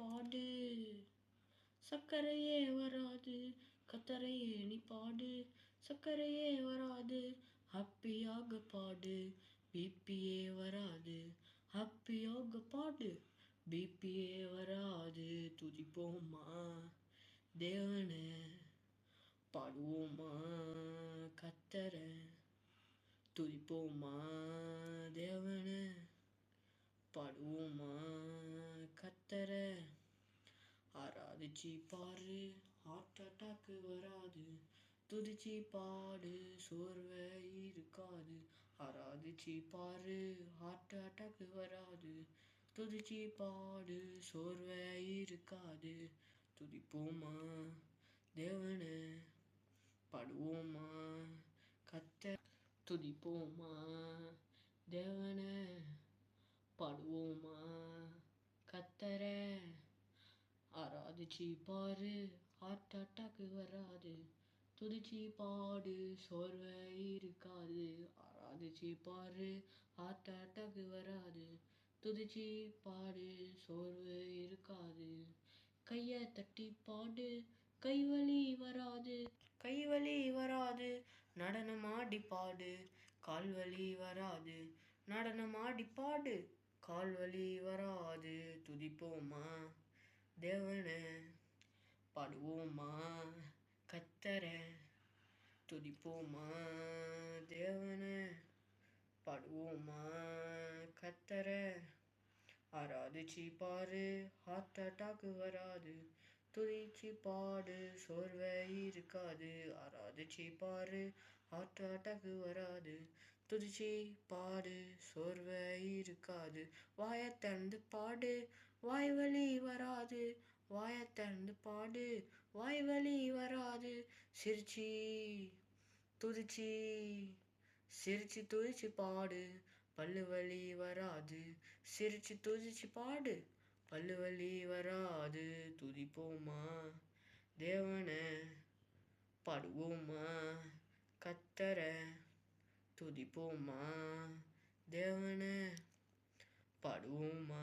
பாடு. சக்கரையே வராது கத்தரையே நீ பாடு. சக்கரையே வராது ஹாப்பியாக பாடு. பிபியே வராது ஹாப்பியாக பாடு. பிபியே வராது துதிப்போமா தேவனே. பாடுவோமா கத்தரை. துதிப்போமா தேவனே. பாடுவோமா கத்தரை. ஆராதிச்சி பாரு ஹார்ட் அட்டாக்கு வராது. துதிச்சி பாடு சோர்வே இருக்காது. ஆராதிச்சி பாரு ஹார்ட் அட்டாக்கு வராது. துதிச்சி பாடு சோர்வே இருக்காது. துதிப்போமா தேவனே. பாடுவோமா கத்த. துதிப்போமா தேவனே. பாடுவோமா கத்தரை. ஆராதிச்சி பாரு ஹார்ட் அட்டாக்கு வராது. துதிச்சி பாடு சோர்வே இருக்காது. ஆராதிச்சி பாரு ஹார்ட் அட்டாக்கு வராது. துதிச்சி பாடு சோர்வு இருக்காது. கையை தட்டி பாடு கைவலி வராது. கைவலி வராது நடனமாடி பாடு. கால்வலி வராது நடனமாடி பாடு. கால்வலி வராது. துதிப்போமா தேவனே. பாடுவோமா கத்தரை. துதிப்போமா தேவனே. பாடுவோமா கத்தரை. ஆராதிச்சி பாரு ஹார்ட் அட்டாக்கு வராது. துதிச்சி பாடு சோர்வே இருக்காது. ஆராதிச்சி பாரு ஹார்ட் அட்டாக்கு வராது. துதிச்சி பாடு சோர்வே இருக்காது. வாயை திறந்து பாடு வாய் வலி வராது. வாயை திறந்து பாடு வாய் வலி வராது. சிரிச்சி துதிச்சி சிரிச்சு துதிச்சு பாடு பல்லு வலி வராது. சிரிச்சு துதிச்சு பாடு பல்லு வலி வராது. துதிப்போமா தேவனே. பாடுவோமா கத்தரை. துதிப்போமா தேவனே. பாடுவோமா